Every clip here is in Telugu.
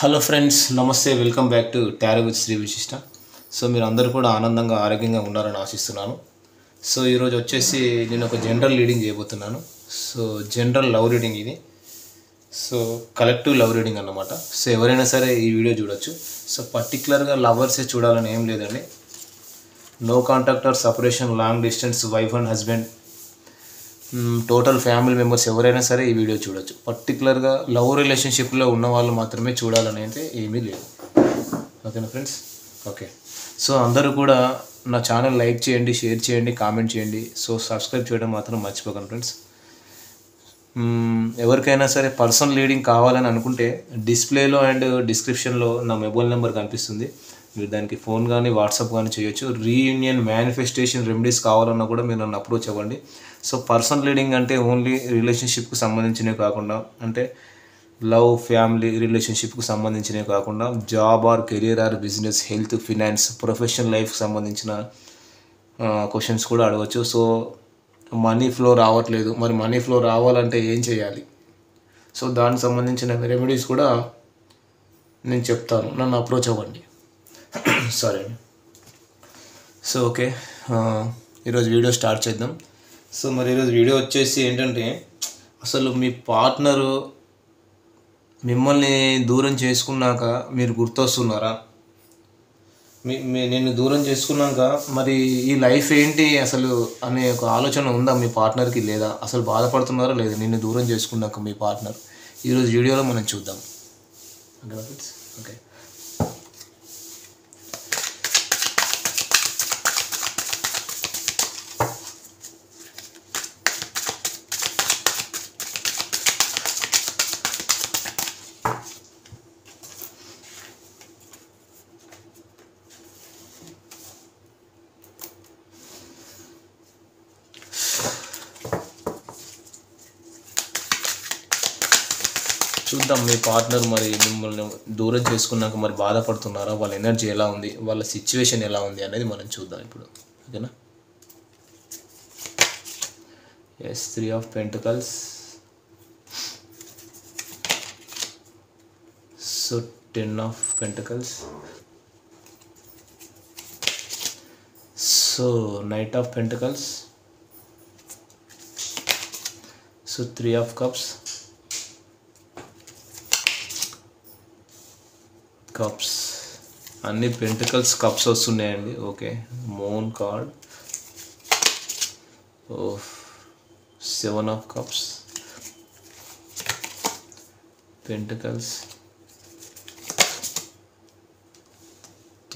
హలో ఫ్రెండ్స్, నమస్తే. Welcome back to tarot with Shri Vishishta. So మీరు అందరూ కూడా ఆనందంగా ఆరోగ్యంగా ఉండాలని ఆశిస్తున్నాను. సో ఈరోజు వచ్చేసి నేను ఒక జనరల్ రీడింగ్ చేయబోతున్నాను. సో జనరల్ లవ్ రీడింగ్ ఇది. సో కలెక్టివ్ లవ్ రీడింగ్ అన్నమాట. సో ఎవరైనా సరే ఈ వీడియో చూడొచ్చు. సో పర్టికులర్గా లవర్సే చూడాలని ఏం లేదండి. No contact or separation, long distance, wife and husband, total family members ఎవరైనా సరే ఈ వీడియో చూడొచ్చు. పర్టికులర్గా లవ్ రిలేషన్షిప్లో ఉన్న వాళ్ళు మాత్రమే చూడాలని అయితే ఏమీ లేదు. ఓకేనా ఫ్రెండ్స్? ఓకే. సో అందరూ కూడా నా ఛానల్ లైక్ చేయండి, షేర్ చేయండి, కామెంట్ చేయండి. సో సబ్స్క్రైబ్ చేయడం మాత్రం మర్చిపోకండి ఫ్రెండ్స్. ఎవరికైనా సరే పర్సనల్ రీడింగ్ కావాలని అనుకుంటే డిస్ప్లేలో అండ్ డిస్క్రిప్షన్లో నా మొబైల్ నెంబర్ కనిపిస్తుంది. మీరు దానికి ఫోన్ కానీ వాట్సాప్ కానీ చేయొచ్చు. రీయూనియన్, మేనిఫెస్టేషన్ రెమెడీస్ కావాలన్నా కూడా మీరు నన్ను అప్రోచ్ అవ్వండి. సో పర్సనల్ రీడింగ్ అంటే ఓన్లీ రిలేషన్షిప్కి సంబంధించినవి కాకుండా, అంటే లవ్, ఫ్యామిలీ, రిలేషన్షిప్కి సంబంధించినవి కాకుండా job or career or business, health, finance, professional లైఫ్కి సంబంధించిన క్వశ్చన్స్ కూడా అడగచ్చు. సో మనీ ఫ్లో రావట్లేదు, మరి మనీ ఫ్లో రావాలంటే ఏం చేయాలి? సో దానికి సంబంధించిన రెమెడీస్ కూడా నేను చెప్తాను. నన్ను అప్రోచ్ అవ్వండి. సారీ. సో ఓకే, ఈరోజు వీడియో స్టార్ట్ చేద్దాం. సో మరి ఈరోజు వీడియో వచ్చేసి ఏంటంటే, అసలు మీ పార్ట్నరు మిమ్మల్ని దూరం చేసుకున్నాక మీరు గుర్తొస్తున్నారా? నేను దూరం చేసుకున్నాక మరి ఈ లైఫ్ ఏంటి అసలు అనే ఒక ఆలోచన ఉందా మీ పార్ట్నర్కి? లేదా అసలు బాధపడుతున్నారా లేదా నిన్ను దూరం చేసుకున్నాక మీ పార్ట్నర్? ఈరోజు వీడియోలో మనం చూద్దాం. ఓకే. చూద్దాం మీ పార్ట్నర్ మరి మిమ్మల్ని దూరం చేసుకున్నాక మరి బాధపడుతున్నారా, వాళ్ళ ఎనర్జీ ఎలా ఉంది, వాళ్ళ సిచ్యువేషన్ ఎలా ఉంది అనేది మనం చూద్దాం ఇప్పుడు. ఓకేనా? Yes, 3 of pentacles. So 10 of pentacles. So knight of pentacles. So 3 of cups. Cups అన్ని పెంటికల్స్ కప్స్ వస్తున్నాయండి. Okay. Moon card. 7 of cups, pentacles,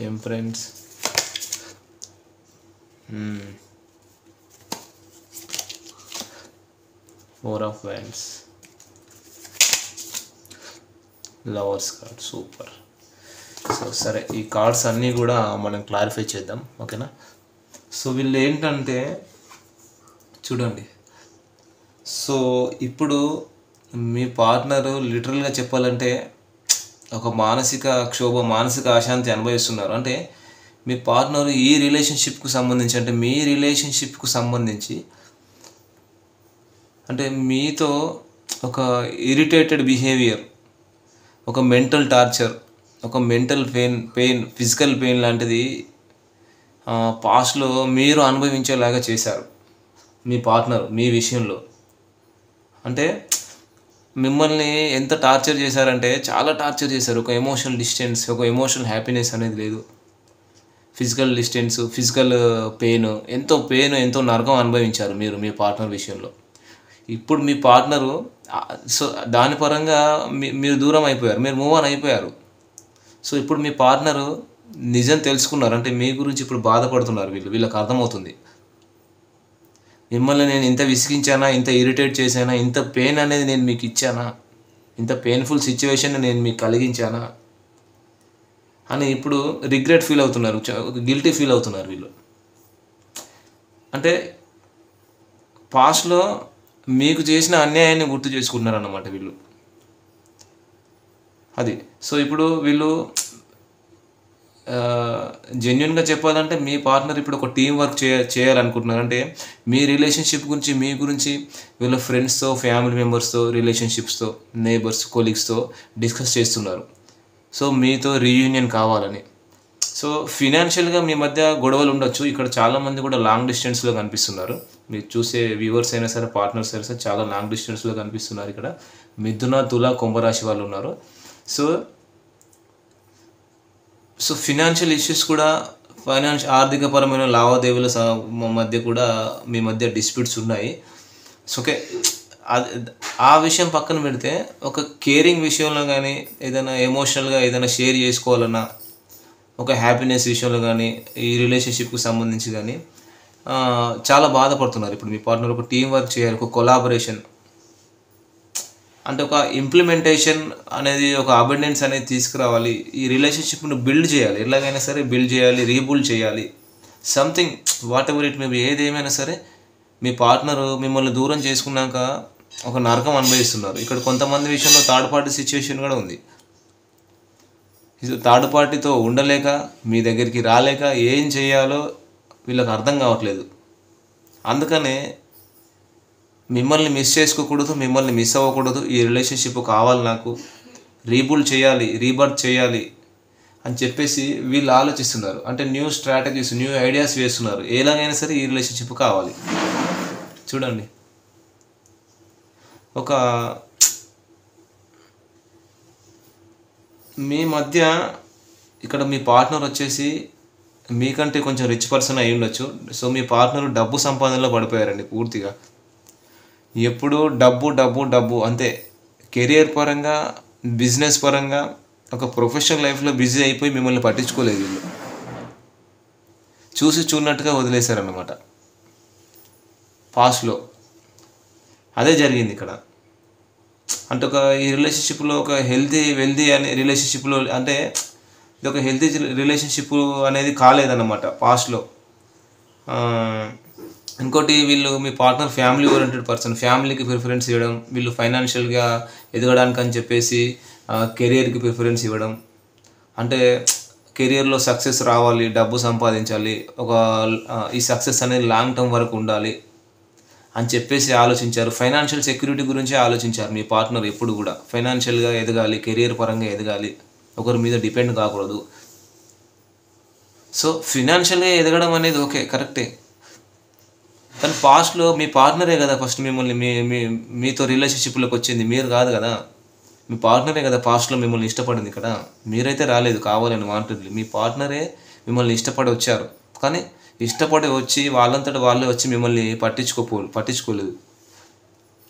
temperance, 4 of wands, lovers card. Super. So సరే, ఈ కార్డ్స్ అన్నీ కూడా మనం క్లారిఫై చేద్దాం. ఓకేనా? సో వీళ్ళు ఏంటంటే చూడండి. సో ఇప్పుడు మీ పార్ట్నరు లిటరల్గా చెప్పాలంటే ఒక మానసిక క్షోభ, మానసిక అశాంతి అనుభవిస్తున్నారు. అంటే మీ పార్ట్నరు ఈ రిలేషన్షిప్కు సంబంధించి, అంటే మీ రిలేషన్షిప్కు సంబంధించి అంటే మీతో ఒక ఇరిటేటెడ్ బిహేవియర్, ఒక మెంటల్ టార్చర్, ఒక మెంటల్ పెయిన్, ఫిజికల్ పెయిన్ లాంటిది పాస్ట్లో మీరు అనుభవించేలాగా చేశారు మీ పార్ట్నర్ మీ విషయంలో. అంటే మిమ్మల్ని ఎంత టార్చర్ చేశారంటే చాలా టార్చర్ చేశారు. ఒక ఎమోషనల్ డిస్టెన్స్, ఒక ఎమోషనల్ హ్యాపీనెస్ అనేది లేదు. ఫిజికల్ డిస్టెన్స్, ఫిజికల్ పెయిన్, ఎంతో నరకం అనుభవించారు మీరు మీ పార్ట్నర్ విషయంలో. ఇప్పుడు మీ పార్ట్నరు సో దాని పరంగా మీరు దూరం అయిపోయారు, మీరు మూవ్ ఆన్ అయిపోయారు. సో ఇప్పుడు మీ పార్ట్నరు నిజం తెలుసుకున్నారు. అంటే మీ గురించి ఇప్పుడు బాధపడుతున్నారు. వీళ్ళకి అర్థమవుతుంది, మిమ్మల్ని నేను ఇంత విసిగించానా, ఇంత ఇరిటేట్ చేశానా, ఇంత పెయిన్ అనేది నేను మీకు ఇచ్చానా, ఇంత పెయిన్ఫుల్ సిచ్యువేషన్ నేను మీకు కలిగించానా అని ఇప్పుడు రిగ్రెట్ ఫీల్ అవుతున్నారు, గిల్టీ ఫీల్ అవుతున్నారు వీళ్ళు. అంటే పాస్ట్లో మీకు చేసిన అన్యాయాన్ని గుర్తు చేసుకుంటున్నారు అన్నమాట వీళ్ళు. అది. సో ఇప్పుడు వీళ్ళు జెన్యున్గా చెప్పాలంటే మీ పార్ట్నర్ ఇప్పుడు ఒక టీం వర్క్ చేయాలనుకుంటున్నారు. అంటే మీ రిలేషన్షిప్ గురించి, మీ గురించి వీళ్ళ ఫ్రెండ్స్తో, ఫ్యామిలీ మెంబర్స్తో, రిలేషన్షిప్స్తో, నేబర్స్, కొలీగ్స్తో డిస్కస్ చేస్తున్నారు. సో మీతో రీయూనియన్ కావాలని. సో ఫినాన్షియల్గా మీ మధ్య గొడవలు ఉండొచ్చు. ఇక్కడ చాలామంది కూడా లాంగ్ డిస్టెన్స్లో కనిపిస్తున్నారు. మీరు చూసే వ్యూవర్స్ అయినా సరే, పార్ట్నర్స్ అయినా సరే చాలా లాంగ్ డిస్టెన్స్లో కనిపిస్తున్నారు. ఇక్కడ మిథున, తుల, కుంభరాశి వాళ్ళు ఉన్నారు. సో ఫినాన్షియల్ ఇష్యూస్ కూడా, ఆర్థికపరమైన లావాదేవీల మధ్య కూడా మీ మధ్య డిస్ప్యూట్స్ ఉన్నాయి. సో ఓకే, ఆ విషయం పక్కన పెడితే ఒక కేరింగ్ విషయంలో కానీ, ఏదైనా ఎమోషనల్గా ఏదైనా షేర్ చేసుకోవాలన్నా, ఒక హ్యాపీనెస్ విషయంలో కానీ, ఈ రిలేషన్షిప్కి సంబంధించి కానీ చాలా బాధపడుతున్నారు. ఇప్పుడు మీ పార్ట్నర్ ఒక టీం వర్క్ చేయాలి, ఒక కొలాబరేషన్ అంటే ఒక ఇంప్లిమెంటేషన్ అనేది, ఒక అబెండెన్స్ అనేది తీసుకురావాలి. ఈ రిలేషన్షిప్ను బిల్డ్ చేయాలి, ఎలాగైనా సరే బిల్డ్ చేయాలి, రీబుల్డ్ చేయాలి. Something what ever it maybe, ఏదేమైనా సరే మీ పార్ట్నరు మిమ్మల్ని దూరం చేసుకున్నాక ఒక నరకం అనుభవిస్తున్నారు. ఇక్కడ కొంతమంది విషయంలో థర్డ్ పార్టీ సిచ్యువేషన్ కూడా ఉంది. థర్డ్ పార్టీతో ఉండలేక, మీ దగ్గరికి రాలేక ఏం చేయాలో వీళ్ళకి అర్థం కావట్లేదు. అందుకనే మిమ్మల్ని మిస్ చేసుకోకూడదు, మిమ్మల్ని మిస్ అవ్వకూడదు, ఈ రిలేషన్షిప్ కావాలి, నాకు రీబుల్డ్ చేయాలి, రీబర్త్ చేయాలి అని చెప్పేసి వీళ్ళు ఆలోచిస్తున్నారు. అంటే న్యూ స్ట్రాటజీస్, న్యూ ఐడియాస్ వేస్తున్నారు. ఎలాగైనా సరే ఈ రిలేషన్షిప్ కావాలి. చూడండి, ఒక మీ మధ్య ఇక్కడ మీ పార్ట్నర్ వచ్చేసి మీకంటే కొంచెం రిచ్ పర్సన్ అయి ఉండొచ్చు. సో మీ పార్ట్నర్ డబ్బు సంపాదనలో పడిపోయారండి పూర్తిగా. ఎప్పుడు డబ్బు డబ్బు డబ్బు అంతే. కెరియర్ పరంగా, బిజినెస్ పరంగా, ఒక ప్రొఫెషనల్ లైఫ్లో బిజీ అయిపోయి మిమ్మల్ని పట్టించుకోలేదు వీళ్ళు. చూసి చూడనట్టుగా వదిలేశారన్నమాట పాస్ట్లో. అదే జరిగింది ఇక్కడ. అంటే ఒక ఈ రిలేషన్షిప్లో ఒక వెల్తీ అనే రిలేషన్షిప్లో, అంటే ఇది ఒక హెల్తీ రిలేషన్షిప్ అనేది కాలేదన్నమాట పాస్ట్లో. ఇంకోటి, వీళ్ళు మీ పార్ట్నర్ ఫ్యామిలీ ఓరియంటెడ్ పర్సన్, ఫ్యామిలీకి ప్రిఫరెన్స్ ఇవ్వడం, వీళ్ళు ఫైనాన్షియల్గా ఎదగడానికి అని చెప్పేసి కెరియర్కి ప్రిఫరెన్స్ ఇవ్వడం. అంటే కెరియర్లో సక్సెస్ రావాలి, డబ్బు సంపాదించాలి, ఈ సక్సెస్ అనేది లాంగ్ టర్మ్ వరకు ఉండాలి అని చెప్పేసి ఆలోచించారు. ఫైనాన్షియల్ సెక్యూరిటీ గురించి ఆలోచించారు. మీ పార్ట్నర్ ఎప్పుడు కూడా ఫైనాన్షియల్గా ఎదగాలి, కెరియర్ పరంగా ఎదగాలి, ఒకరి మీద డిపెండ్ కాకూడదు. సో ఫినాన్షియల్గా ఎదగడం అనేది ఓకే, కరెక్టే. కానీ పాస్ట్లో మీ పార్ట్నరే కదా ఫస్ట్ మిమ్మల్ని మీతో రిలేషన్షిప్లోకి వచ్చింది, మీరు కాదు కదా. మీ పార్ట్నరే కదా పాస్ట్లో మిమ్మల్ని ఇష్టపడింది. ఇక్కడ మీరైతే రాలేదు కావాలని వాంటెడ్లీ, మీ పార్ట్నరే మిమ్మల్ని ఇష్టపడి వచ్చారు. కానీ ఇష్టపడి వచ్చి వాళ్ళంతటా వాళ్ళే వచ్చి మిమ్మల్ని పట్టించుకోలేదు.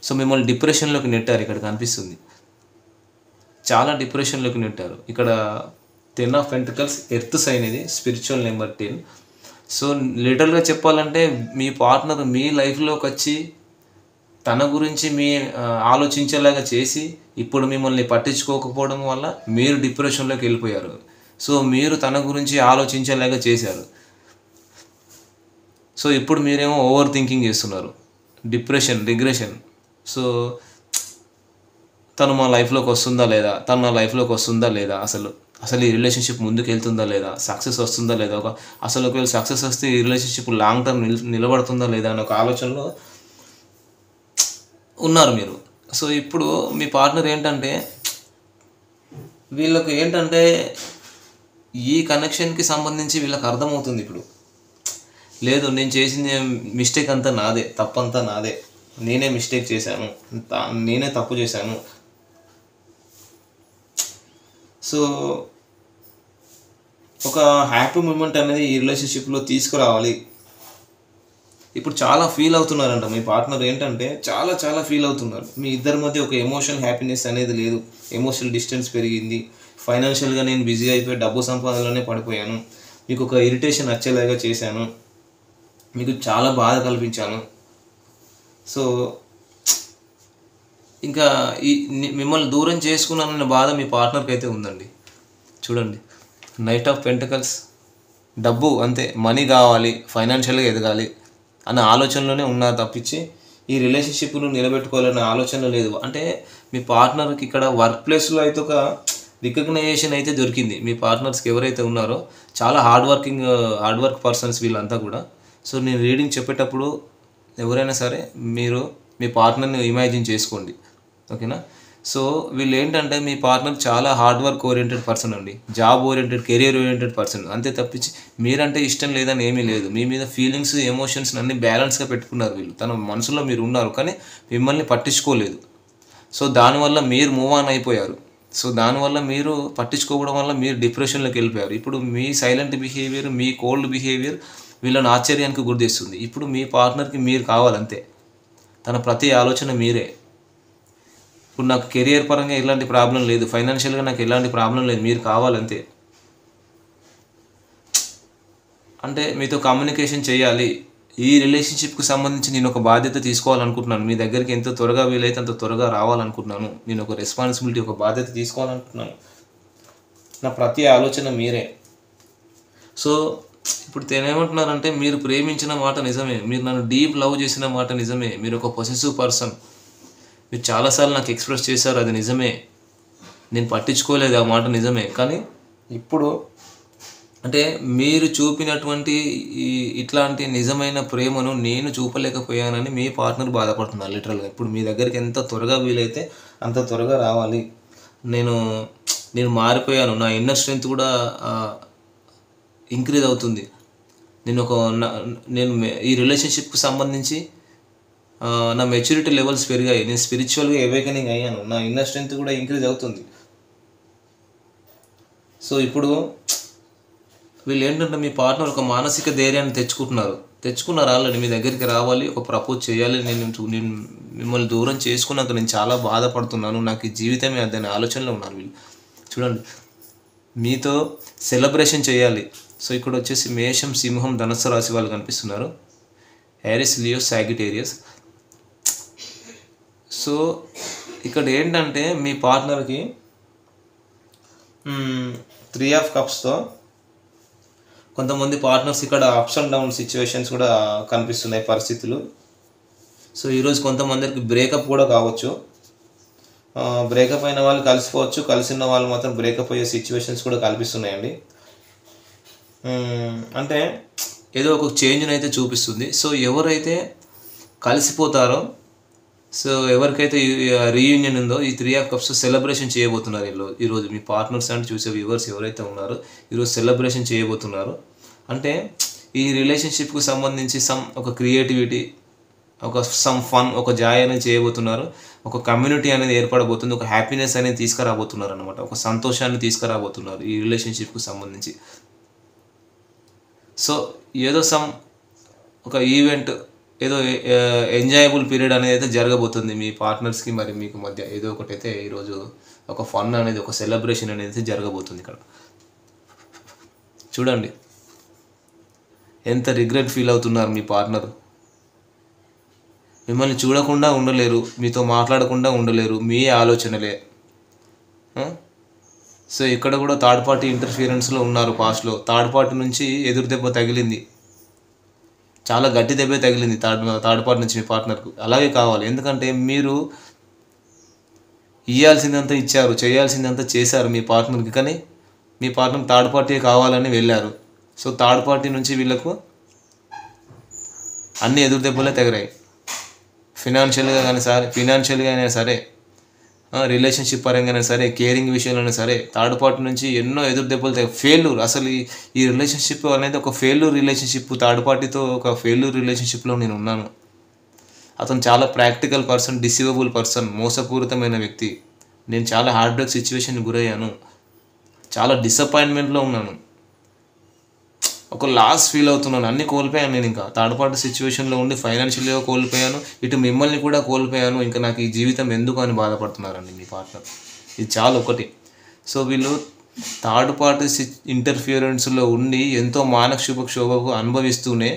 సో మిమ్మల్ని డిప్రెషన్లోకి నెట్టారు. ఇక్కడ కనిపిస్తుంది, చాలా డిప్రెషన్లోకి నెట్టారు. ఇక్కడ 10 of Pentacles ఎర్త్ సైన్, ఇది స్పిరిచువల్ నెంబర్ 10. సో లిటరల్గా చెప్పాలంటే మీ పార్ట్నర్ మీ లైఫ్లోకి వచ్చి తన గురించి ఆలోచించేలాగా చేసి ఇప్పుడు మిమ్మల్ని పట్టించుకోకపోవడం వల్ల మీరు డిప్రెషన్లోకి వెళ్ళిపోయారు. సో మీరు తన గురించి ఆలోచించేలాగా చేశారు. సో ఇప్పుడు మీరేమో ఓవర్ థింకింగ్ చేస్తున్నారు, రిగ్రెషన్. సో తను మా లైఫ్లోకి వస్తుందా లేదా, తను నా లైఫ్లోకి వస్తుందా లేదా, అసలు ఈ రిలేషన్షిప్ ముందుకు వెళ్తుందా లేదా, సక్సెస్ వస్తుందా లేదా, అసలు ఒకవేళ సక్సెస్ వస్తే ఈ రిలేషన్షిప్ లాంగ్ టర్మ్ నిలబడుతుందా లేదా అనే ఒక ఆలోచనలో ఉన్నారు మీరు. సో ఇప్పుడు మీ పార్ట్నర్ వీళ్ళకి ఈ కనెక్షన్కి సంబంధించి వీళ్ళకి అర్థమవుతుంది ఇప్పుడు. లేదు, నేను చేసింది మిస్టేక్ అంతా నాదే, తప్పంతా నాదే, నేనే మిస్టేక్ చేశాను, నేనే తప్పు చేశాను. సో ఒక హ్యాపీ మూమెంట్ అనేది ఈ రిలేషన్షిప్లో తీసుకురావాలి. ఇప్పుడు చాలా ఫీల్ అవుతున్నారంట మీ పార్ట్నర్, చాలా చాలా ఫీల్ అవుతున్నారు. మీ ఇద్దరి మధ్య ఒక ఎమోషనల్ హ్యాపీనెస్ అనేది లేదు, ఎమోషనల్ డిస్టెన్స్ పెరిగింది. ఫైనాన్షియల్గా నేను బిజీ అయిపోయి డబ్బు సంపాదనలోనే పడిపోయాను, మీకు ఒక ఇరిటేషన్ వచ్చేలాగా చేశాను, మీకు చాలా బాధ కల్పించాను. సో ఇంకా మిమ్మల్ని దూరం చేసుకున్నానన్న బాధ మీ పార్ట్నర్కి అయితే ఉందండి. చూడండి, నైట్ ఆఫ్ పెంటకల్స్, డబ్బు అంతే, మనీ కావాలి, ఫైనాన్షియల్గా ఎదగాలి అన్న ఆలోచనలోనే ఉన్నారు తప్పించి ఈ రిలేషన్షిప్ను నిలబెట్టుకోవాలనే ఆలోచన లేదు. అంటే మీ పార్ట్నర్కి ఇక్కడ వర్క్ ప్లేస్లో అయితే ఒక రికగ్నైజేషన్ అయితే దొరికింది. మీ పార్ట్నర్స్కి ఎవరైతే ఉన్నారో చాలా హార్డ్ వర్క్ పర్సన్స్ వీళ్ళంతా కూడా. సో నేను రీడింగ్ చెప్పేటప్పుడు ఎవరైనా సరే మీరు మీ పార్ట్నర్ని ఇమాజిన్ చేసుకోండి, ఓకేనా. సో వీళ్ళు ఏంటంటే మీ పార్ట్నర్ చాలా హార్డ్ వర్క్ ఓరియంటెడ్ పర్సన్ అండి, job oriented, career oriented person. అంతే తప్పించి మీరంటే ఇష్టం లేదని ఏమీ లేదు. మీ మీద ఫీలింగ్స్, ఎమోషన్స్ అన్ని బ్యాలెన్స్గా పెట్టుకున్నారు వీళ్ళు. తన మనసులో మీరు ఉన్నారు కానీ మిమ్మల్ని పట్టించుకోలేదు. సో దానివల్ల మీరు మూవ్ ఆన్ అయిపోయారు. సో దానివల్ల మీరు పట్టించుకోవడం వల్ల మీరు డిప్రెషన్లోకి వెళ్ళిపోయారు. ఇప్పుడు మీ సైలెంట్ బిహేవియర్, మీ కోల్డ్ బిహేవియర్ వీళ్ళని ఆశ్చర్యానికి గురిచేస్తుంది. ఇప్పుడు మీ పార్ట్నర్కి మీరు కావాలంతే. తన ప్రతి ఆలోచన మీరే. ఇప్పుడు నాకు కెరియర్ పరంగా ఎలాంటి ప్రాబ్లం లేదు, ఫైనాన్షియల్గా నాకు ఎలాంటి ప్రాబ్లం లేదు, మీరు కావాలంతే. అంటే మీతో కమ్యూనికేషన్ చేయాలి. ఈ రిలేషన్షిప్కి సంబంధించి నేను ఒక బాధ్యత తీసుకోవాలనుకుంటున్నాను. మీ దగ్గరికి ఎంత త్వరగా వీలైతే అంత త్వరగా రావాలనుకుంటున్నాను. నేను ఒక రెస్పాన్సిబిలిటీ, ఒక బాధ్యత తీసుకోవాలనుకుంటున్నాను. నా ప్రతి ఆలోచన మీరే. సో ఇప్పుడు ఏమంటున్నారంటే, మీరు ప్రేమించిన మాట నిజమే, మీరు నన్ను డీప్ లవ్ చేసిన మాట నిజమే, మీరు ఒక పొసెసివ్ పర్సన్, మీరు చాలాసార్లు నాకు ఎక్స్ప్రెస్ చేశారు, అది నిజమే, నేను పట్టించుకోలేదు ఆ మాట నిజమే. కానీ ఇప్పుడు అంటే మీరు చూపినటువంటి ఇట్లాంటి నిజమైన ప్రేమను నేను చూపలేకపోయానని మీ పార్ట్నర్ బాధపడుతున్నారు లిటరల్గా. ఇప్పుడు మీ దగ్గరికి ఎంత త్వరగా వీలైతే అంత త్వరగా రావాలి. నేను మారిపోయాను, నా ఇన్నర్ స్ట్రెంగ్త్ కూడా ఇంక్రీజ్ అవుతుంది. నేను ఈ రిలేషన్షిప్కి సంబంధించి నా మెచ్యూరిటీ లెవెల్స్ పెరిగాయి, నేను స్పిరిచువల్గా అవేకనింగ్ అయ్యాను, నా ఇన్నర్ స్ట్రెంగ్త్ కూడా ఇంక్రీజ్ అవుతుంది. సో ఇప్పుడు వీళ్ళు ఏంటంటే, మీ పార్ట్నర్ ఒక మానసిక ధైర్యాన్ని తెచ్చుకున్నారు ఆల్రెడీ. మీ దగ్గరికి రావాలి, ఒక ప్రపోజ్ చేయాలి, నేను మిమ్మల్ని దూరం చేసుకున్నాక నేను చాలా బాధపడుతున్నాను, నాకు ఈ జీవితమే అదని ఆలోచనలో ఉన్నారు వీళ్ళు. చూడండి, మీతో సెలబ్రేషన్ చేయాలి. సో ఇక్కడ వచ్చేసి మేషం, సింహం, ధనుస్సు రాశి వాళ్ళు కనిపిస్తున్నారు, ఏరిస్, లియో, సాగిటేరియస్. సో ఇక్కడ ఏంటంటే మీ పార్ట్నర్కి 3 ఆఫ్ కప్స్తో కొంతమంది పార్ట్నర్స్ ఇక్కడ అప్స్ అండ్ డౌన్ సిచ్యువేషన్స్ కూడా కనిపిస్తున్నాయి, పరిస్థితులు. సో ఈరోజు కొంతమందికి బ్రేకప్ కూడా కావచ్చు, బ్రేకప్ అయిన వాళ్ళు కలిసిపోవచ్చు, కలిసిన వాళ్ళు మాత్రం బ్రేకప్ అయ్యే సిచ్యువేషన్స్ కూడా కనిపిస్తున్నాయండి. అంటే ఏదో ఒక చేంజ్ని అయితే చూపిస్తుంది. సో ఎవరైతే కలిసిపోతారో, సో ఎవరికైతే రీయూనియన్ ఉందో, ఈ 3 ఆఫ్ కప్స్ సెలబ్రేషన్ చేయబోతున్నారు ఈరోజు. మీ పార్ట్నర్స్ అంటే చూసే వ్యూవర్స్ ఎవరైతే ఉన్నారో ఈరోజు సెలబ్రేషన్ చేయబోతున్నారు. అంటే ఈ రిలేషన్షిప్కి సంబంధించి ఒక క్రియేటివిటీ, సమ్ ఫన్, ఒక జాయ్ అనేది చేయబోతున్నారు, ఒక కమ్యూనిటీ అనేది ఏర్పడబోతుంది, ఒక హ్యాపీనెస్ అనేది తీసుకురాబోతున్నారు అనమాట, ఒక సంతోషాన్ని తీసుకురాబోతున్నారు ఈ రిలేషన్షిప్కి సంబంధించి. సో ఏదో ఒక ఈవెంట్, ఏదో ఎంజాయబుల్ పీరియడ్ అనేది అయితే జరగబోతుంది మీ పార్ట్నర్స్కి మరి మీకు మధ్య. ఏదో ఒకటైతే ఈరోజు ఒక ఫన్ అనేది, ఒక సెలబ్రేషన్ అనేది జరగబోతుంది ఇక్కడ. చూడండి ఎంత రిగ్రెట్ ఫీల్ అవుతున్నారు మీ పార్ట్నర్. మిమ్మల్ని చూడకుండా ఉండలేరు, మీతో మాట్లాడకుండా ఉండలేరు, మీ ఆలోచనలే. సో ఇక్కడ కూడా థర్డ్ పార్టీ ఇంటర్ఫియరెన్స్లో ఉన్నారు. పాస్ట్లో థర్డ్ పార్టీ నుంచి ఎదురు దెబ్బ తగిలింది, చాలా గట్టి దెబ్బే తగిలింది థర్డ్ పార్టీ నుంచి మీ పార్ట్నర్కు. అలాగే కావాలి, ఎందుకంటే మీరు ఇవ్వాల్సిందంతా ఇచ్చారు, చేయాల్సిందంతా చేశారు మీ పార్ట్నర్కి, కానీ మీ పార్ట్నర్ థర్డ్ పార్టీ కావాలని వెళ్ళారు. సో థర్డ్ పార్టీ నుంచి వీళ్ళకు అన్ని ఎదురు దెబ్బలే తగిలాయి. ఫినాన్షియల్గా అయినా సరే, రిలేషన్షిప్ పరంగా సరే, కేరింగ్ విషయంలోనే సరే, థర్డ్ పార్టీ నుంచి ఎన్నో ఎదురు దెబ్బలు ఫెయిల్యూర్. అసలు ఈ రిలేషన్షిప్ అనేది ఒక ఫెయిల్యూర్ రిలేషన్షిప్. థర్డ్ పార్టీతో ఒక ఫెయిల్యూర్ రిలేషన్షిప్లో నేను ఉన్నాను. అతను చాలా ప్రాక్టికల్ పర్సన్, డిసీవబుల్ పర్సన్, మోసపూరితమైన వ్యక్తి. నేను చాలా హార్ట్ బ్రేక్ సిచ్యువేషన్కి గురయ్యాను, చాలా డిసప్పాయింట్మెంట్లో ఉన్నాను, ఒక లాస్ ఫీల్ అవుతున్నాను, అన్నీ కోల్పోయాను. నేను ఇంకా థర్డ్ పార్టీ సిచ్యువేషన్లో ఉండి ఫైనాన్షియల్గా కోల్పోయాను, ఇటు మిమ్మల్ని కూడా కోల్పోయాను, ఇంకా నాకు ఈ జీవితం ఎందుకు అని బాధపడుతున్నారండి మీ పార్ట్నర్. ఇది చాలా ఒకటి. సో వీళ్ళు థర్డ్ పార్టీ ఇంటర్ఫియరెన్స్లో ఉండి ఎంతో మానసిక క్షోభకు అనుభవిస్తూనే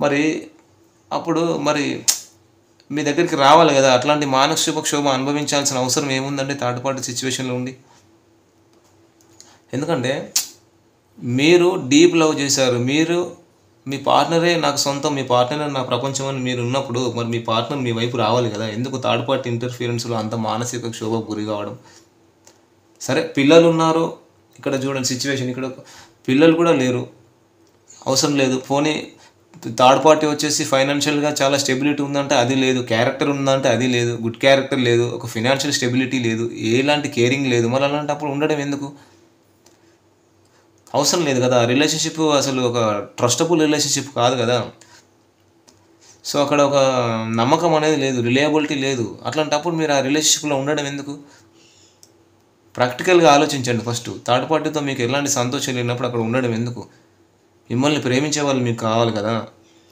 మరి అప్పుడు మీ దగ్గరికి రావాలి కదా. అట్లాంటి మానసిక క్షోభ అనుభవించాల్సిన అవసరం ఏముందండి థర్డ్ పార్టీ సిచ్యువేషన్లో ఉండి? ఎందుకంటే మీరు డీప్ లవ్ చేశారు, మీ పార్ట్నరే నాకు సొంతం, మీ పార్ట్నరే నా ప్రపంచం అని మీరు ఉన్నప్పుడు మరి మీ పార్ట్నర్ మీ వైపు రావాలి కదా. ఎందుకు థర్డ్ పార్టీ ఇంటర్ఫియరెన్స్లో అంత మానసిక క్షోభకు గురి కావడం? సరే పిల్లలు ఉన్నారు, ఇక్కడ చూడండి సిచ్యువేషన్, ఇక్కడ పిల్లలు కూడా లేరు, అవసరం లేదు. పోనీ థర్డ్ పార్టీ వచ్చేసి ఫైనాన్షియల్గా చాలా స్టెబిలిటీ ఉందంటే అది లేదు, క్యారెక్టర్ ఉందంటే అది లేదు, గుడ్ క్యారెక్టర్ లేదు, ఒక ఫినాన్షియల్ స్టెబిలిటీ లేదు, ఎలాంటి కేరింగ్ లేదు. మరి అలాంటప్పుడు ఉండడం ఎందుకు? అవసరం లేదు కదా. రిలేషన్షిప్ అసలు ఒక ట్రస్టబుల్ రిలేషన్షిప్ కాదు కదా. సో అక్కడ ఒక నమ్మకం అనేది లేదు, రిలయబిలిటీ లేదు. అట్లాంటప్పుడు మీరు ఆ రిలేషన్షిప్లో ఉండడం ఎందుకు? ప్రాక్టికల్గా ఆలోచించండి ఫస్ట్. థర్డ్ పార్టీతో మీకు ఎలాంటి సంతోషం లేనప్పుడు అక్కడ ఉండడం ఎందుకు? మిమ్మల్ని ప్రేమించే వాళ్ళు మీకు కావాలి కదా,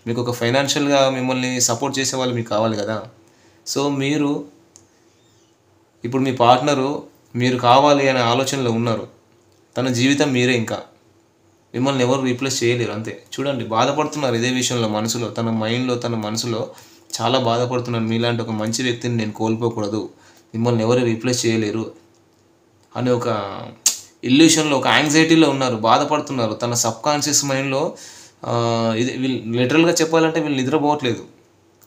మీకు ఒక ఫైనాన్షియల్గా మిమ్మల్ని సపోర్ట్ చేసే వాళ్ళు మీకు కావాలి కదా. సో మీరు ఇప్పుడు మీ పార్ట్నరు మీరు కావాలి అనే ఆలోచనలో ఉన్నారు, తన జీవితం మీరే, ఇంకా మిమ్మల్ని ఎవరు రీప్లేస్ చేయలేరు అంతే. చూడండి, బాధపడుతున్నారు ఇదే విషయంలో, మనసులో, తన మైండ్లో, తన మనసులో చాలా బాధపడుతున్నారు. మీలాంటి ఒక మంచి వ్యక్తిని నేను కోల్పోకూడదు, మిమ్మల్ని ఎవరు రీప్లేస్ చేయలేరు అనే ఒక ఇల్యూషన్లో, ఒక యాంగ్జైటీలో ఉన్నారు, బాధపడుతున్నారు. తన సబ్కాన్షియస్ మైండ్లో ఇది వీళ్ళు లిటరల్గా చెప్పాలంటే వీళ్ళు నిద్రపోవట్లేదు.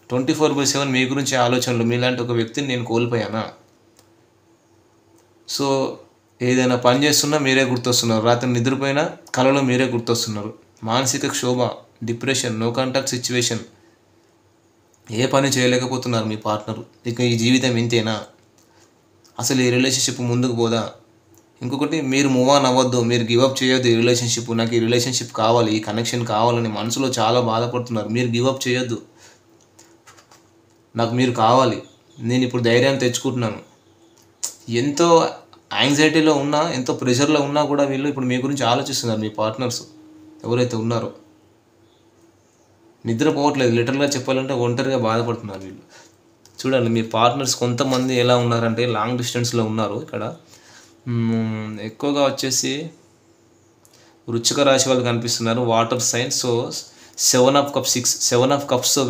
24/7 మీ గురించి ఆలోచనలు. మీలాంటి ఒక వ్యక్తిని నేను కోల్పోయానా? సో ఏదైనా పని చేస్తున్నా మీరే గుర్తొస్తున్నారు, రాత్రి నిద్రపోయినా కలలో మీరే గుర్తొస్తున్నారు. మానసిక క్షోభ, డిప్రెషన్, నో కాంటాక్ట్ సిచ్యువేషన్, ఏ పని చేయలేకపోతున్నారు మీ పార్ట్నరు. ఇక ఈ జీవితం ఇంతేనా? అసలు ఈ రిలేషన్షిప్ ముందుకు పోదా? ఇంకొకటి, మీరు మూవ్ ఆన్ అవ్వద్దు, మీరు గివప్ చేయొద్దు. ఈ రిలేషన్షిప్, నాకు ఈ రిలేషన్షిప్ కావాలి, ఈ కనెక్షన్ కావాలని మనసులో చాలా బాధపడుతున్నారు. మీరు గివప్ చేయొద్దు, నాకు మీరు కావాలి, నేను ఇప్పుడు ధైర్యాన్ని తెచ్చుకుంటున్నాను. ఎంతో యాంగ్జైటీలో ఉన్నా, ఎంతో ప్రెషర్లో ఉన్నా కూడా వీళ్ళు ఇప్పుడు మీ గురించి ఆలోచిస్తున్నారు. మీ పార్ట్నర్స్ ఎవరైతే ఉన్నారో నిద్రపోవట్లేదు, లిటరల్గా చెప్పాలంటే ఒంటరిగా బాధపడుతున్నారు వీళ్ళు. చూడండి, మీ పార్ట్నర్స్ కొంతమంది ఎలా ఉన్నారంటే లాంగ్ డిస్టెన్స్లో ఉన్నారు. ఇక్కడ ఎక్కువగా వచ్చేసి వృశ్చిక రాశి వాళ్ళు కనిపిస్తున్నారు, water signs. So 7 of Cups, 7 of Cups. So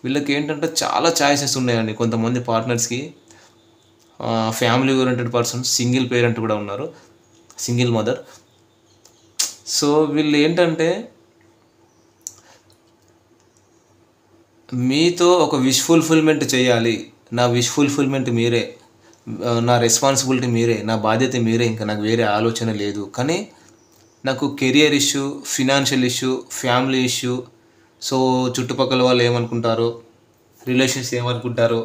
వీళ్ళకి ఏంటంటే చాలా ఛాయిసెస్ ఉన్నాయండి. కొంతమంది పార్ట్నర్స్కి family oriented persons, single parent కూడా ఉన్నారు, సింగిల్ మదర్. సో వీళ్ళు ఏంటంటే మీతో ఒక విష్ ఫుల్ఫిల్మెంట్ చేయాలి, నా విష్ ఫుల్ఫిల్మెంట్ మీరే, నా రెస్పాన్సిబిలిటీ మీరే, నా బాధ్యత మీరే, ఇంకా నాకు వేరే ఆలోచన లేదు. కానీ నాకు career issue, financial issue, family issue, so చుట్టుపక్కల వాళ్ళు ఏమనుకుంటారో, రిలేషన్స్ ఏమనుకుంటారో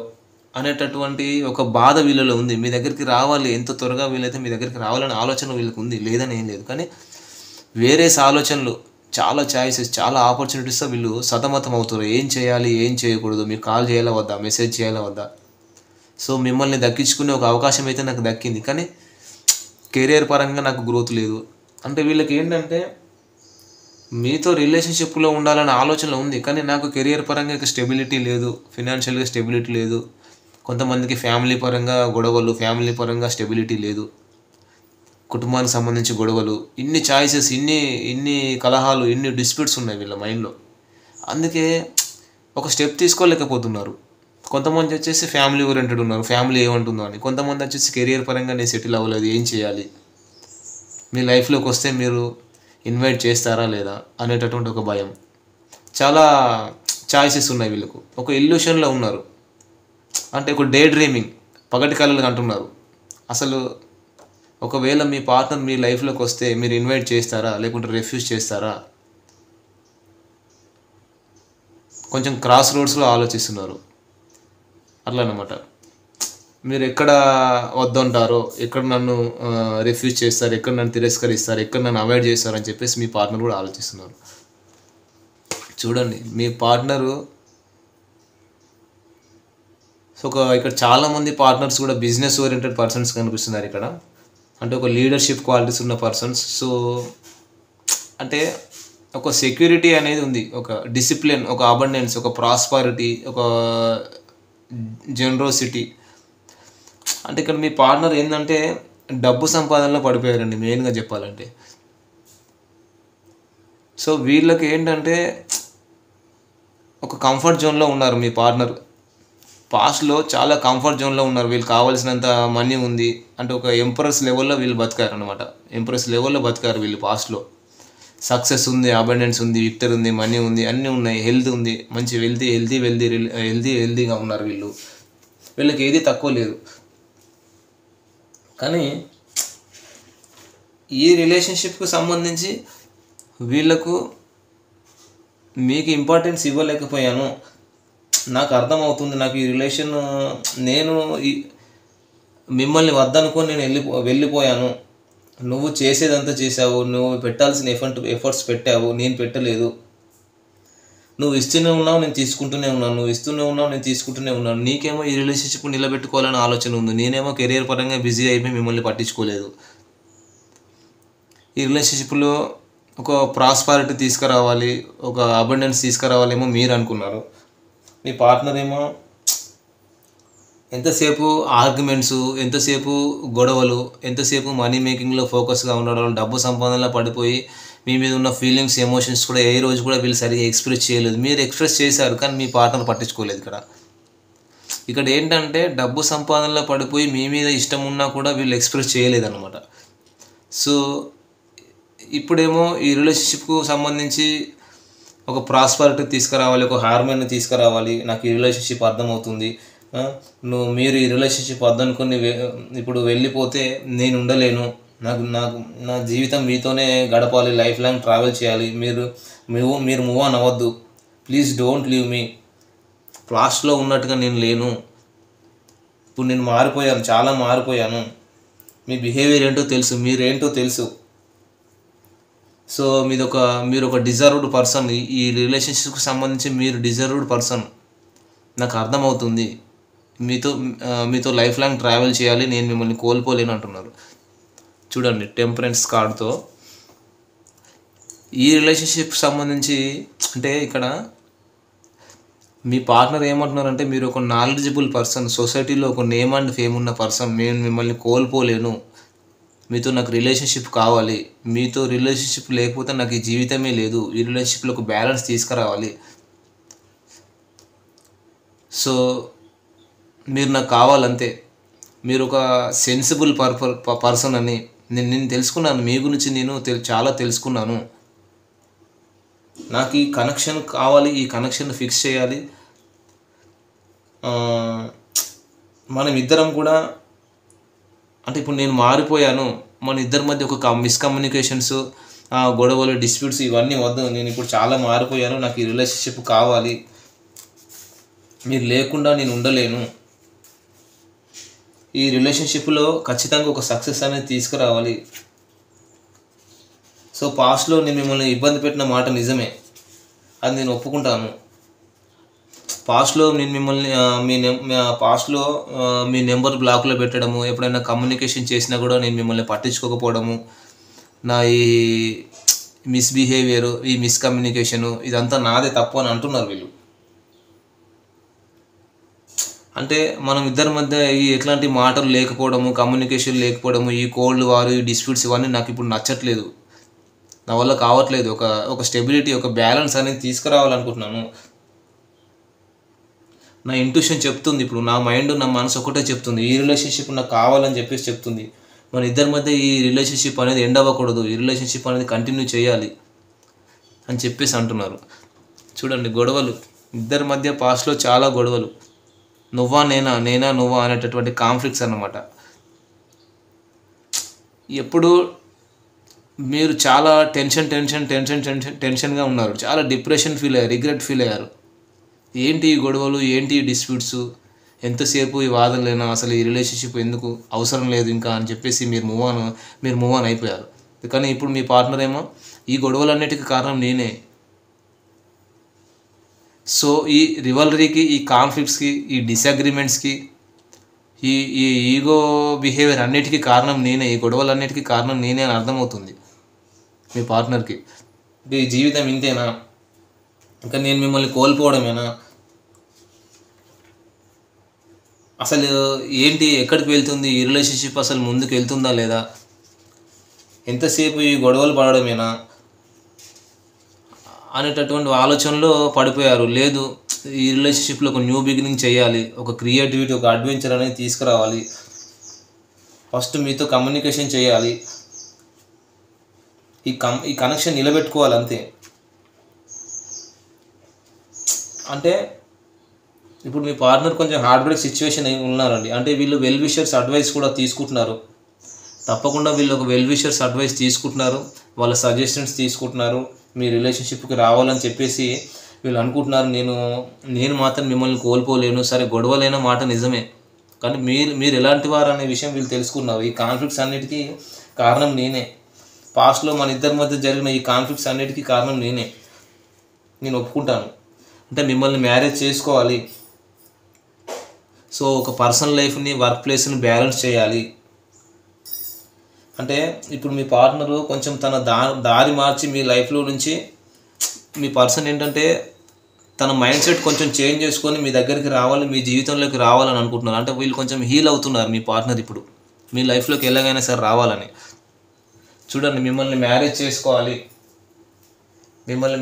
అనేటటువంటి ఒక బాధ వీళ్ళలో ఉంది. మీ దగ్గరికి రావాలి, ఎంత త్వరగా వీలైతే మీ దగ్గరికి రావాలనే ఆలోచన వీళ్ళకి ఉంది, లేదని ఏం లేదు. కానీ వేరే ఆలోచనలు, చాలా ఛాయిసెస్, చాలా ఆపర్చునిటీస్తో వీళ్ళు సతమతం అవుతారు. ఏం చేయాలి, ఏం చేయకూడదు, మీకు కాల్ చేయాలా వద్దా, మెసేజ్ చేయాలా వద్దా. సో మిమ్మల్ని దక్కించుకునే ఒక అవకాశం అయితే నాకు దక్కింది, కానీ కెరియర్ పరంగా నాకు గ్రోత్ లేదు. అంటే వీళ్ళకి ఏంటంటే మీతో రిలేషన్షిప్లో ఉండాలనే ఆలోచన ఉంది, కానీ నాకు కెరియర్ పరంగా స్టెబిలిటీ లేదు, ఫినాన్షియల్గా స్టెబిలిటీ లేదు. కొంతమందికి ఫ్యామిలీ పరంగా గొడవలు, ఫ్యామిలీ పరంగా స్టెబిలిటీ లేదు, కుటుంబానికి సంబంధించి గొడవలు, ఇన్ని ఛాయిసెస్, ఇన్ని కలహాలు, ఇన్ని డిస్ప్యూట్స్ ఉన్నాయి వీళ్ళ మైండ్లో. అందుకే ఒక స్టెప్ తీసుకోలేకపోతున్నారు. కొంతమంది వచ్చేసి ఫ్యామిలీ ఓరియంటెడ్ ఉన్నారు, ఫ్యామిలీ ఏమంటుందో అని. కొంతమంది వచ్చేసి కెరియర్ పరంగా నేను సెటిల్ అవ్వలేదు, ఏం చేయాలి, మీ లైఫ్లోకి వస్తే మీరు ఇన్వైట్ చేస్తారా లేదా అనేటటువంటి ఒక భయం. చాలా ఛాయిసెస్ ఉన్నాయి వీళ్ళకు. ఒక ఇల్యూషన్లో ఉన్నారు, అంటే ఒక డే డ్రీమింగ్, పగటి కళలు అంటున్నారు. అసలు ఒకవేళ మీ పార్ట్నర్ మీ లైఫ్లోకి వస్తే మీరు ఇన్వైట్ చేస్తారా, లేకుంటే రిఫ్యూజ్ చేస్తారా? కొంచెం క్రాస్ రోడ్స్లో ఆలోచిస్తున్నారు. అట్లా అన్నమాట. మీరు ఎక్కడ వద్దంటారో, ఎక్కడ నన్ను రిఫ్యూజ్ చేస్తారు, ఎక్కడ నన్ను తిరస్కరిస్తారు, ఎక్కడ నన్ను అవాయిడ్ చేస్తారు అని చెప్పేసి మీ పార్ట్నర్ కూడా ఆలోచిస్తున్నారు. చూడండి, మీ పార్ట్నరు ఇక్కడ చాలామంది పార్ట్నర్స్ కూడా బిజినెస్ ఓరియంటెడ్ పర్సన్స్ కనిపిస్తున్నారు ఇక్కడ. అంటే ఒక లీడర్షిప్ క్వాలిటీస్ ఉన్న పర్సన్స్. సో అంటే ఒక సెక్యూరిటీ అనేది ఉంది, ఒక డిసిప్లిన్, ఒక అబండెన్స్, ఒక ప్రాస్పారిటీ, ఒక జనరోసిటీ. అంటే ఇక్కడ మీ పార్ట్నర్ ఏంటంటే డబ్బు సంపాదనలో పడిపోయారండి మెయిన్గా చెప్పాలంటే. సో వీళ్ళకి ఏంటంటే ఒక కంఫర్ట్ జోన్లో ఉన్నారు మీ పార్ట్నర్. పాస్ట్లో చాలా కంఫర్ట్ జోన్లో ఉన్నారు, వీళ్ళు కావాల్సినంత మనీ ఉంది, అంటే ఒక ఎంప్రెస్ లెవెల్లో వీళ్ళు బతికారు అనమాట. ఎంప్రెస్ లెవెల్లో బతికారు వీళ్ళు పాస్ట్లో. సక్సెస్ ఉంది, అబండెన్స్ ఉంది, విక్టర్ ఉంది, మనీ ఉంది, అన్నీ ఉన్నాయి, హెల్త్ ఉంది, మంచి హెల్తీగా ఉన్నారు వీళ్ళు. వీళ్ళకి ఏది తక్కువ లేదు. కానీ ఈ రిలేషన్షిప్కి సంబంధించి వీళ్ళకు మీకు ఇంపార్టెన్స్ ఇవ్వలేకపోయాను, నాకు అర్థమవుతుంది. నాకు ఈ రిలేషన్ నేను మిమ్మల్ని వద్దనుకొని నేను వెళ్ళిపోయాను. నువ్వు చేసేదంతా చేసావు, నువ్వు పెట్టాల్సిన ఎఫర్ట్స్ పెట్టావు, నేను పెట్టలేదు. నువ్వు ఇస్తూనే ఉన్నావు, నేను తీసుకుంటూనే ఉన్నాను, నువ్వు ఇస్తూనే ఉన్నావు, నేను తీసుకుంటూనే ఉన్నాను. నీకేమో ఈ రిలేషన్షిప్ నిలబెట్టుకోవాలని ఆలోచన ఉంది, నేనేమో కెరియర్ పరంగా బిజీ అయిపోయి మిమ్మల్ని పట్టించుకోలేదు. ఈ రిలేషన్షిప్లో ఒక ప్రాస్పారిటీ తీసుకురావాలి, ఒక అబండెన్స్ తీసుకురావాలేమో మీరు అనుకున్నారు. మీ పార్ట్నర్ ఏమో ఎంతసేపు ఆర్గ్యుమెంట్స్, ఎంతసేపు గొడవలు, ఎంతసేపు మనీ మేకింగ్లో ఫోకస్గా ఉండడం, డబ్బు సంపాదనలో పడిపోయి మీ మీద ఉన్న ఫీలింగ్స్, ఎమోషన్స్ కూడా ఏ రోజు కూడా వీళ్ళు సరిగా ఎక్స్ప్రెస్ చేయలేదు. మీరు ఎక్స్ప్రెస్ చేశారు కానీ మీ పార్ట్నర్ పట్టించుకోలేదు. ఇక్కడ ఏంటంటే డబ్బు సంపాదనలో పడిపోయి మీ మీద ఇష్టం ఉన్నా కూడా వీళ్ళు ఎక్స్ప్రెస్ చేయలేదు అనమాట. సో ఇప్పుడేమో ఈ రిలేషన్షిప్కు సంబంధించి ఒక ప్రాస్పరిటీ తీసుకురావాలి, ఒక హార్మోని తీసుకురావాలి. నాకు ఈ రిలేషన్షిప్ అర్థమవుతుంది, మీరు ఈ రిలేషన్షిప్ వద్దనుకొని ఇప్పుడు వెళ్ళిపోతే నేను ఉండలేను, నా జీవితం మీతోనే గడపాలి, లైఫ్ లాంగ్ ట్రావెల్ చేయాలి, మీరు మూవ్ ఆన్ అవ్వద్దు, ప్లీజ్ డోంట్ లీవ్ మీ. పాస్ట్లో ఉన్నట్టుగా నేను లేను, ఇప్పుడు నేను మారిపోయాను, చాలా మారిపోయాను, మీ బిహేవియర్ ఏంటో తెలుసు, మీరేంటో తెలుసు. సో మీరు ఒక డిజర్వ్డ్ పర్సన్, ఈ రిలేషన్షిప్కి సంబంధించి మీరు డిజర్వ్డ్ పర్సన్, నాకు అర్థమవుతుంది, మీతో లైఫ్ లాంగ్ ట్రావెల్ చేయాలి, నేను మిమ్మల్ని కోల్పోలేను అంటున్నారు. చూడండి, టెంపరెన్స్ కార్డ్తో ఈ రిలేషన్షిప్ సంబంధించి అంటే ఇక్కడ మీ పార్ట్నర్ ఏమంటున్నారంటే మీరు ఒక నాలెడ్జబుల్ పర్సన్, సొసైటీలో ఒక నేమ్ అండ్ ఫేమ్ ఉన్న పర్సన్, నేను మిమ్మల్ని కోల్పోలేను, మీతో నాకు రిలేషన్షిప్ కావాలి, మీతో రిలేషన్షిప్ లేకపోతే నాకు ఈ జీవితమే లేదు, ఈ రిలేషన్షిప్లో ఒక బ్యాలెన్స్ తీసుకురావాలి. సో మీరు నాకు కావాలంతే, మీరు ఒక సెన్సిబుల్ పర్సన్ అని నేను తెలుసుకున్నాను, మీ గురించి నేను చాలా తెలుసుకున్నాను. నాకు ఈ కనెక్షన్ కావాలి, ఈ కనెక్షన్ ఫిక్స్ చేయాలి. మనం ఇద్దరం కూడా అంటే ఇప్పుడు నేను మారిపోయాను, మన ఇద్దరి మధ్య ఒక మిస్కమ్యూనికేషన్స్, గొడవలు, డిస్ప్యూట్స్ ఇవన్నీ వద్దు, నేను ఇప్పుడు చాలా మారిపోయాను, నాకు ఈ రిలేషన్షిప్ కావాలి, మీరు లేకుండా నేను ఉండలేను, ఈ రిలేషన్షిప్లో ఖచ్చితంగా ఒక సక్సెస్ అనేది తీసుకురావాలి. సో పాస్ట్లో నేను మిమ్మల్ని ఇబ్బంది పెట్టిన మాట నిజమే, అది నేను ఒప్పుకుంటాను. పాస్ట్లో నేను మిమ్మల్ని పాస్ట్లో మీ నెంబర్ బ్లాక్లో పెట్టడము, ఎప్పుడైనా కమ్యూనికేషన్ చేసినా కూడా నేను మిమ్మల్ని పట్టించుకోకపోవడము, నా ఈ మిస్బిహేవియరు, ఈ మిస్కమ్యూనికేషను ఇదంతా నాదే తప్పు అని అంటున్నారు వీళ్ళు. అంటే మనం ఇద్దరి మధ్య ఈ ఎట్లాంటి మాటలు లేకపోవడము, కమ్యూనికేషన్ లేకపోవడము, ఈ కోల్డ్ వార్, ఈ డిస్ప్యూట్స్ ఇవన్నీ నాకు ఇప్పుడు నచ్చట్లేదు, నా వల్ల కావట్లేదు. ఒక స్టెబిలిటీ, ఒక బ్యాలెన్స్ అనేది తీసుకురావాలనుకుంటున్నాను. నా ఇంట్యూషన్ చెప్తుంది, ఇప్పుడు నా మైండ్, నా మనసు ఒకటే చెప్తుంది, ఈ రిలేషన్షిప్ నాకు కావాలని చెప్పేసి చెప్తుంది. మన ఇద్దరి మధ్య ఈ రిలేషన్షిప్ అనేది ఎండ్ అవ్వకూడదు, ఈ రిలేషన్షిప్ అనేది కంటిన్యూ చేయాలి అని చెప్పేసి అంటున్నారు. చూడండి, గొడవలు ఇద్దరి మధ్య పాస్ట్లో చాలా గొడవలు, నువ్వా నేనా, నేనా నువ్వా అనేటటువంటి కాన్ఫ్లిక్ట్స్ అన్నమాట. ఎప్పుడు మీరు చాలా టెన్షన్గా ఉన్నారు, చాలా డిప్రెషన్ ఫీల్ అయ్యారు, రిగ్రెట్ ఫీల్ అయ్యారు. ఏంటి ఈ గొడవలు, ఏంటి ఈ డిస్ప్యూట్స్, ఎంతసేపు ఈ వాదనలేనా, అసలు ఈ రిలేషన్షిప్ ఎందుకు అవసరం లేదు ఇంకా అని చెప్పేసి మీరు మూవ్ ఆన్ అయిపోయారు. కానీ ఇప్పుడు మీ పార్ట్నర్ ఏమో ఈ గొడవలన్నిటికీ కారణం నేనే, సో ఈ రివల్రీకి, ఈ కాన్ఫ్లిక్ట్స్కి, ఈ డిసగ్రిమెంట్స్కి, ఈ ఈగో బిహేవియర్ అన్నిటికీ కారణం నేనే, ఈ గొడవలన్నిటికీ కారణం నేనే అని అర్థమవుతుంది మీ పార్ట్నర్కి. ఈ జీవితం ఇంతేనా, ఇంకా నేను మిమ్మల్ని కోల్పోవడమేనా, అసలు ఏంటి, ఎక్కడికి వెళ్తుంది ఈ రిలేషన్షిప్, అసలు ముందుకు వెళ్తుందా లేదా, ఎంతసేపు ఈ గొడవలు పడడమేనా అనేటటువంటి ఆలోచనలో పడిపోయారు. లేదు, ఈ రిలేషన్షిప్లో ఒక న్యూ బిగినింగ్ చేయాలి, ఒక క్రియేటివిటీ, ఒక అడ్వెంచర్ అనేది తీసుకురావాలి, ఫస్ట్ మీతో కమ్యూనికేషన్ చేయాలి, ఈ కనెక్షన్ నిలబెట్టుకోవాలి అంతే. అంటే ఇప్పుడు మీ పార్ట్నర్ కొంచెం హార్డ్ బ్రేక్ సిచ్యువేషన్ అయి ఉన్నారండి. అంటే వీళ్ళు వెల్ విషర్స్ అడ్వైస్ కూడా తీసుకుంటున్నారు, తప్పకుండా వీళ్ళు ఒక వెల్ విషర్స్ అడ్వైస్ తీసుకుంటున్నారు, వాళ్ళ సజెషన్స్ తీసుకుంటున్నారు, మీ రిలేషన్షిప్కి రావాలని చెప్పేసి వీళ్ళు అనుకుంటున్నారు. నేను మాత్రం మిమ్మల్ని కోల్పోలేను. సరే గొడవలైన మాట నిజమే, కానీ మీరు ఎలాంటి వారు అనే విషయం వీళ్ళు తెలుసుకున్నారు. ఈ కాన్ఫ్లిక్ట్స్ అన్నిటికీ కారణం నేనే. పాస్ట్లో మన ఇద్దరి మధ్య జరిగిన ఈ కాన్ఫ్లిక్ట్స్ అన్నిటికీ కారణం నేను ఒప్పుకుంటాను. అంటే మిమ్మల్ని మ్యారేజ్ చేసుకోవాలి. సో ఒక పర్సనల్ లైఫ్ని వర్క్ ప్లేస్ని బ్యాలెన్స్ చేయాలి. అంటే ఇప్పుడు మీ పార్ట్నరు కొంచెం తన దారి మార్చి మీ లైఫ్లో నుంచి మీ పర్సన్ ఏంటంటే తన మైండ్ సెట్ కొంచెం చేంజ్ చేసుకొని మీ దగ్గరికి రావాలి, మీ జీవితంలోకి రావాలని అనుకుంటున్నారు. అంటే వీళ్ళు కొంచెం హీల్ అవుతున్నారు. మీ పార్ట్నర్ ఇప్పుడు మీ లైఫ్లోకి ఎలాగైనా సరే రావాలని. చూడండి, మిమ్మల్ని మ్యారేజ్ చేసుకోవాలి, మిమ్మల్ని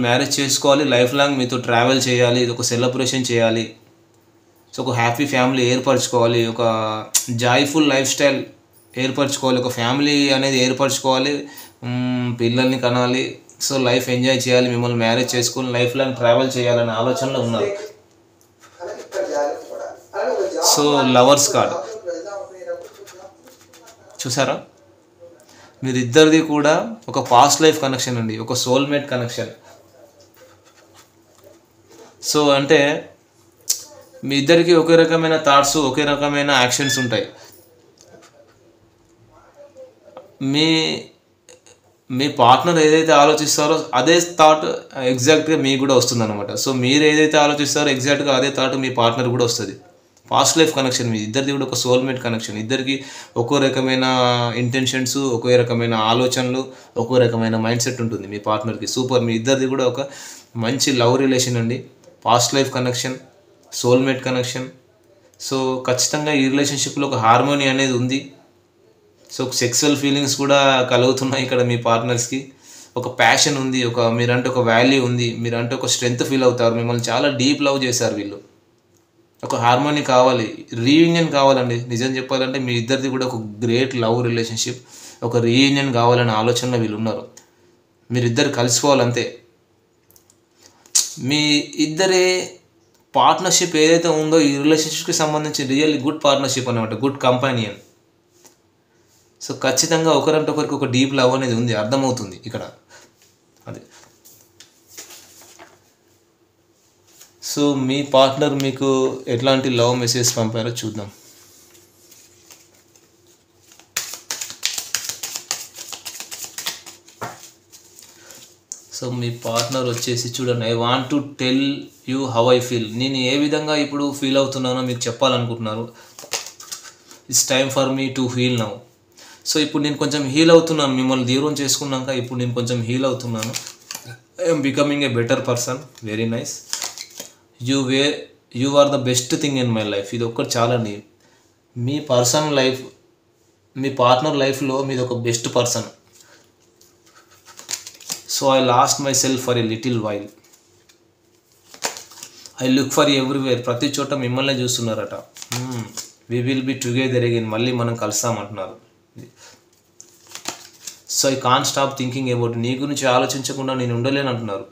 మ్యారేజ్ చేసుకోవాలి, లైఫ్ లాంగ్ మీతో ట్రావెల్ చేయాలి, ఇది ఒక సెలబ్రేషన్ చేయాలి. సో ఒక హ్యాపీ ఫ్యామిలీ ఏర్పరచుకోవాలి, ఒక జాయ్ఫుల్ లైఫ్ స్టైల్ ఏర్పరచుకోవాలి, ఒక ఫ్యామిలీ అనేది ఏర్పరచుకోవాలి, పిల్లల్ని కనాలి. సో లైఫ్ ఎంజాయ్ చేయాలి, మిమ్మల్ని మ్యారేజ్ చేసుకొని లైఫ్ లాంగ్ ట్రావెల్ చేయాలనే ఆలోచనలో ఉన్నారు. సో లవర్స్ కార్డ్ చూసారా, మీరిద్దరిది కూడా ఒక పాస్ట్ లైఫ్ కనెక్షన్ అండి, ఒక సోల్మేట్ కనెక్షన్. సో అంటే మీ ఇద్దరికి ఒకే రకమైన థాట్స్, ఒకే రకమైన యాక్షన్స్ ఉంటాయి. మీ పార్ట్నర్ ఏదైతే ఆలోచిస్తారో అదే థాట్ ఎగ్జాక్ట్గా మీకు కూడా వస్తుంది అనమాట. సో మీరు ఏదైతే ఆలోచిస్తారో ఎగ్జాక్ట్గా అదే థాట్ మీ పార్ట్నర్ కూడా వస్తుంది. పాస్ట్ లైఫ్ కనెక్షన్ మీ ఇద్దరిది కూడా ఒక సోల్మేట్ కనెక్షన్. ఇద్దరికి ఒక్కో రకమైన ఇంటెన్షన్స్, ఒకే రకమైన ఆలోచనలు, ఒక్కో రకమైన మైండ్ సెట్ ఉంటుంది మీ పార్ట్నర్కి. సూపర్, మీ ఇద్దరిది కూడా ఒక మంచి లవ్ రిలేషన్ అండి. Past life connection, soulmate connection. So ఖచ్చితంగా ఈ రిలేషన్షిప్లో ఒక హార్మోనీ అనేది ఉంది. సో సెక్సువల్ ఫీలింగ్స్ కూడా కలుగుతున్నాయి ఇక్కడ మీ పార్ట్నర్స్కి. ఒక ప్యాషన్ ఉంది, మీరంటే ఒక వాల్యూ ఉంది, మీరంటే ఒక స్ట్రెంగ్త్ ఫీల్ అవుతారు. మిమ్మల్ని చాలా డీప్ లవ్ చేశారు వీళ్ళు. ఒక హార్మోనీ కావాలి, రీయూనియన్ కావాలండి. నిజం చెప్పాలంటే మీ ఇద్దరిది కూడా ఒక గ్రేట్ లవ్ రిలేషన్షిప్, ఒక రీయూనియన్ కావాలనే ఆలోచనలో వీళ్ళు ఉన్నారు. మీరిద్దరు కలిసిపోవాలంతే. మీ ఇద్దరి పార్ట్నర్షిప్ ఏదైతే ఉందో ఈ రిలేషన్షిప్కి సంబంధించి రియల్లీ గుడ్ పార్ట్నర్షిప్ అనమాట, గుడ్ కంపానియన్. సో ఖచ్చితంగా ఒకరంటే ఒకరికి ఒక డీప్ లవ్ అనేది ఉంది, అర్థమవుతుంది ఇక్కడ అది. సో మీ పార్ట్నర్ మీకు ఎట్లాంటి లవ్ మెసేజ్ పంపారో చూద్దాం. సో మీ పార్ట్నర్ వచ్చేసి చూడండి, I want to tell you how I feel. నేను ఏ విధంగా ఇప్పుడు ఫీల్ అవుతున్నానో మీకు చెప్పాలనుకుంటున్నారు. It's time for me to heal now. So ఇప్పుడు నేను కొంచెం హీల్ అవుతున్నాను, మిమ్మల్ని దూరం చేసుకున్నాక ఇప్పుడు నేను కొంచెం హీల్ అవుతున్నాను. I'm becoming a better person. Very nice. You are the best thing in my life. ఇది ఒక్కటి చాలండి. మీ పర్సనల్ లైఫ్, మీ పార్ట్నర్ లైఫ్లో మీది ఒక best person. So I lost myself for a little while. I look for everywhere. ప్రతి చోట మిమ్మల్ని చూస్తున్నారట. We will be together again. మళ్ళీ మనం కలుస్తామంటున్నారు. So I can't stop thinking about. నీ గురించి ఆలోచించకుండా నేను ఉండలేను అంటున్నారు.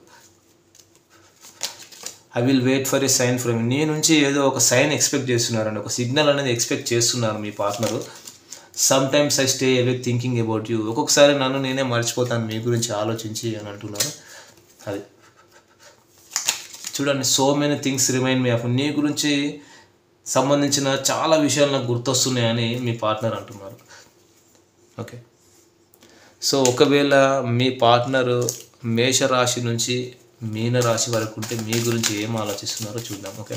I will wait for a sign from. నీ నుంచి ఏదో ఒక సైన్ ఎక్స్పెక్ట్ చేస్తున్నారండి, ఒక సిగ్నల్ అనేది ఎక్స్పెక్ట్ చేస్తున్నారు మీ partner. Sometimes I stay away thinking about you. ఒక్కొక్కసారి నన్ను నేనే మర్చిపోతాను మీ గురించి ఆలోచించి అని అంటున్నారు. అది చూడండి, so many things remind me of. నీ గురించి సంబంధించిన చాలా విషయాలు నాకు గుర్తొస్తున్నాయని మీ పార్ట్నర్ అంటున్నారు. ఓకే, సో ఒకవేళ మీ పార్ట్నరు మేషరాశి నుంచి మీనరాశి వరకు ఉంటే మీ గురించి ఏం ఆలోచిస్తున్నారో చూద్దాం. ఓకే,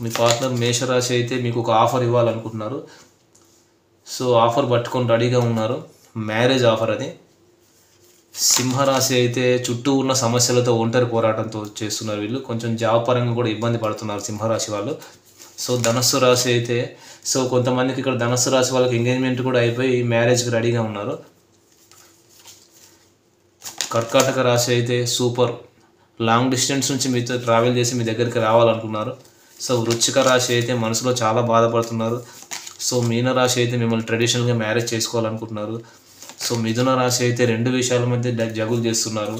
మీ పార్ట్నర్ మేషరాశి అయితే మీకు ఒక ఆఫర్ ఇవ్వాలనుకుంటున్నారు. సో ఆఫర్ పట్టుకొని రెడీగా ఉన్నారు, మ్యారేజ్ ఆఫర్ అది. సింహరాశి అయితే చుట్టూ ఉన్న సమస్యలతో ఒంటరి పోరాటంతో చేస్తున్నారు వీళ్ళు. కొంచెం జాబ్ పరంగా కూడా ఇబ్బంది పడుతున్నారు సింహరాశి వాళ్ళు. సో ధనస్సు రాశి అయితే, సో కొంతమందికి ఇక్కడ ధనస్సు రాశి వాళ్ళకి ఎంగేజ్మెంట్ కూడా అయిపోయి మ్యారేజ్కి రెడీగా ఉన్నారు. కర్కాటక రాశి అయితే సూపర్, లాంగ్ డిస్టెన్స్ నుంచి మీతో ట్రావెల్ చేసి మీ దగ్గరికి రావాలనుకున్నారు. సో వృశ్చిక రాశి అయితే మనసులో చాలా బాధపడుతున్నారు. సో మీనరాశి అయితే మిమ్మల్ని ట్రెడిషనల్గా మ్యారేజ్ చేసుకోవాలనుకుంటున్నారు. సో మిథున రాశి అయితే రెండు విషయాల మధ్య జగులు చేస్తున్నారు.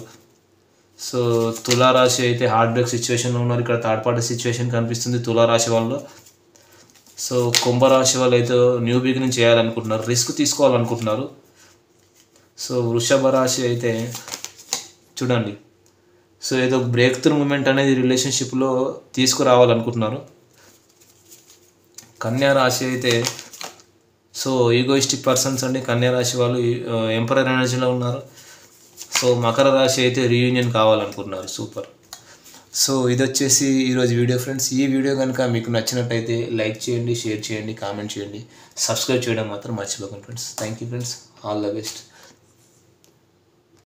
సో తులారాశి అయితే హార్ట్ బ్రేక్ సిచ్యువేషన్లో ఉన్నారు. ఇక్కడ థర్డ్ పార్టీ సిచ్యువేషన్ కనిపిస్తుంది తులారాశి వాళ్ళు. సో కుంభరాశి వాళ్ళు అయితే న్యూ బిగినింగ్ చేయాలనుకుంటున్నారు, రిస్క్ తీసుకోవాలనుకుంటున్నారు. సో వృషభ రాశి అయితే చూడండి, సో ఏదో బ్రేక్ త్రూ మూమెంట్ అనేది రిలేషన్షిప్లో తీసుకురావాలనుకుంటున్నారు. కన్యా రాశి అయితే సో ఈగోయిస్టిక్ పర్సన్స్ అండి కన్యా రాశి వాళ్ళు, ఎంపరర్ ఎనర్జీలో ఉన్నారు. సో మకర రాశి అయితే రీయూనియన్ కావాలనుకుంటున్నారు. సూపర్. సో ఇది వచ్చేసి ఈరోజు వీడియో ఫ్రెండ్స్. ఈ వీడియో కనుక మీకు నచ్చినట్టయితే లైక్ చేయండి, షేర్ చేయండి, కామెంట్ చేయండి, సబ్స్క్రైబ్ చేయడం మాత్రం మర్చిపోకండి friends. Thank you friends, all the best.